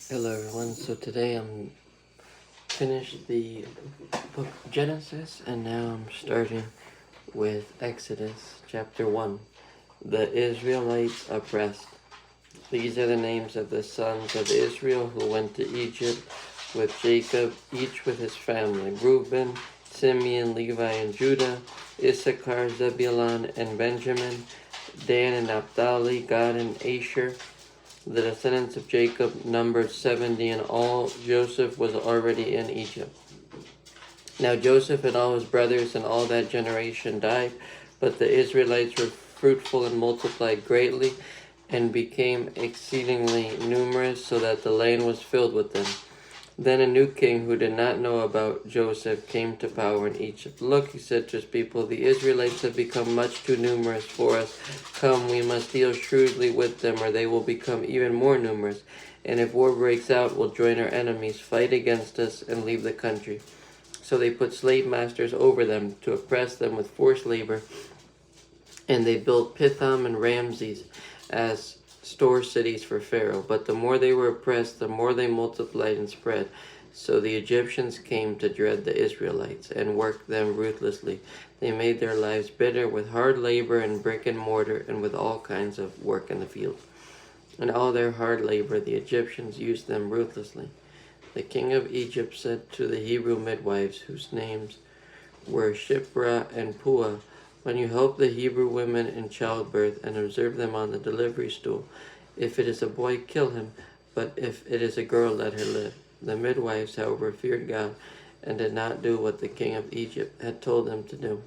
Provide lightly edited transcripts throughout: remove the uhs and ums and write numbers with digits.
Hello everyone, so today I'm finished the book of Genesis and now I'm starting with Exodus chapter 1. The Israelites oppressed. These are the names of the sons of Israel who went to Egypt with Jacob, each with his family: Reuben, Simeon, Levi, and Judah; Issachar, Zebulun, and Benjamin; Dan and Naphtali; Gad and Asher. The descendants of Jacob numbered 70 in all. Joseph was already in Egypt. Now Joseph and all his brothers and all that generation died, but the Israelites were fruitful and multiplied greatly and became exceedingly numerous, so that the land was filled with them. Then a new king who did not know about Joseph came to power in Egypt. "Look," he said to his people, "the Israelites have become much too numerous for us. Come, we must deal shrewdly with them, or they will become even more numerous. And if war breaks out, we'll join our enemies, fight against us, and leave the country." So they put slave masters over them to oppress them with forced labor, and they built Pithom and Ramses as store cities for Pharaoh. But the more they were oppressed, the more they multiplied and spread. So the Egyptians came to dread the Israelites and worked them ruthlessly. They made their lives bitter with hard labor and brick and mortar and with all kinds of work in the field. In all their hard labor, the Egyptians used them ruthlessly. The king of Egypt said to the Hebrew midwives, whose names were Shiphrah and Puah, "When you help the Hebrew women in childbirth and observe them on the delivery stool, if it is a boy, kill him, but if it is a girl, let her live." The midwives, however, feared God and did not do what the king of Egypt had told them to do.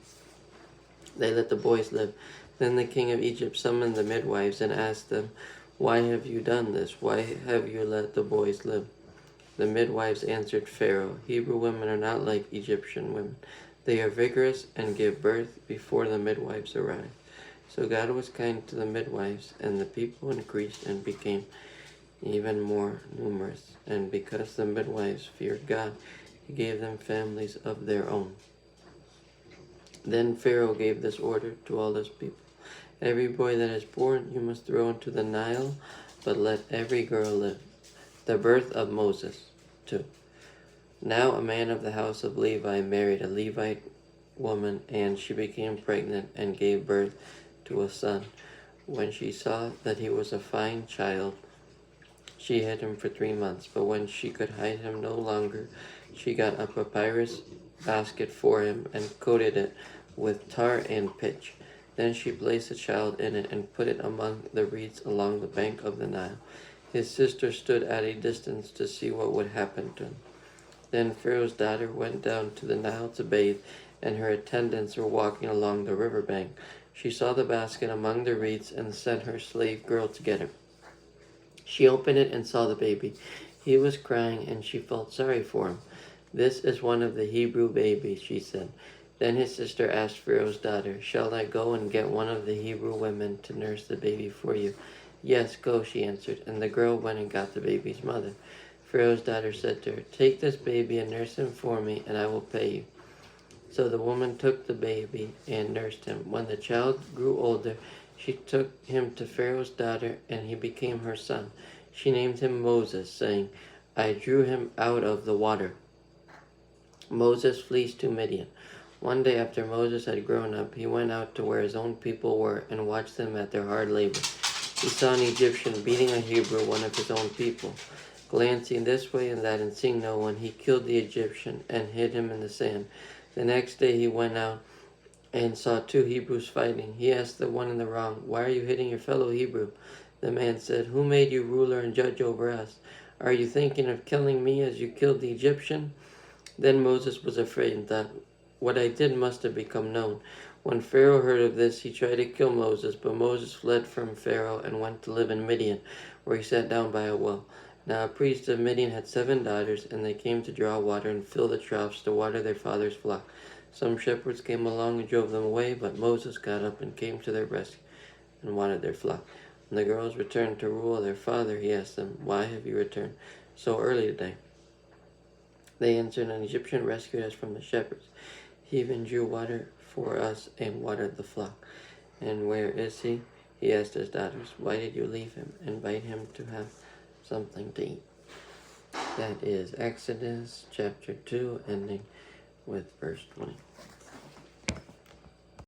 They let the boys live. Then the king of Egypt summoned the midwives and asked them, "Why have you done this? Why have you let the boys live?" The midwives answered Pharaoh, "Hebrew women are not like Egyptian women. They are vigorous and give birth before the midwives arrive." So God was kind to the midwives, and the people increased and became even more numerous. And because the midwives feared God, he gave them families of their own. Then Pharaoh gave this order to all his people: "Every boy that is born you must throw into the Nile, but let every girl live." The birth of Moses. 2. Now a man of the house of Levi married a Levite woman, and she became pregnant and gave birth to a son. When she saw that he was a fine child, she hid him for 3 months. But when she could hide him no longer, she got a papyrus basket for him and coated it with tar and pitch. Then she placed the child in it and put it among the reeds along the bank of the Nile. His sister stood at a distance to see what would happen to him. Then Pharaoh's daughter went down to the Nile to bathe, and her attendants were walking along the river bank. She saw the basket among the reeds and sent her slave girl to get it. She opened it and saw the baby. He was crying, and she felt sorry for him. "This is one of the Hebrew babies," she said. Then his sister asked Pharaoh's daughter, "Shall I go and get one of the Hebrew women to nurse the baby for you?" "Yes, go," she answered, and the girl went and got the baby's mother. Pharaoh's daughter said to her, "Take this baby and nurse him for me, and I will pay you." So the woman took the baby and nursed him. When the child grew older, she took him to Pharaoh's daughter, and he became her son. She named him Moses, saying, "I drew him out of the water." Moses flees to Midian. One day after Moses had grown up, he went out to where his own people were and watched them at their hard labor. He saw an Egyptian beating a Hebrew, one of his own people. Glancing this way and that and seeing no one, he killed the Egyptian and hid him in the sand. The next day he went out and saw two Hebrews fighting. He asked the one in the wrong, "Why are you hitting your fellow Hebrew?" The man said, "Who made you ruler and judge over us? Are you thinking of killing me as you killed the Egyptian?" Then Moses was afraid and thought, "What I did must have become known." When Pharaoh heard of this, he tried to kill Moses, but Moses fled from Pharaoh and went to live in Midian, where he sat down by a well. Now a priest of Midian had 7 daughters, and they came to draw water and fill the troughs to water their father's flock. Some shepherds came along and drove them away, but Moses got up and came to their rescue and watered their flock. When the girls returned to rule their father, he asked them, "Why have you returned so early today?" They answered, "An Egyptian rescued us from the shepherds. He even drew water for us and watered the flock." "And where is he?" he asked his daughters. "Why did you leave him? Invite him to have something to eat." That is Exodus chapter 2, ending with verse 20.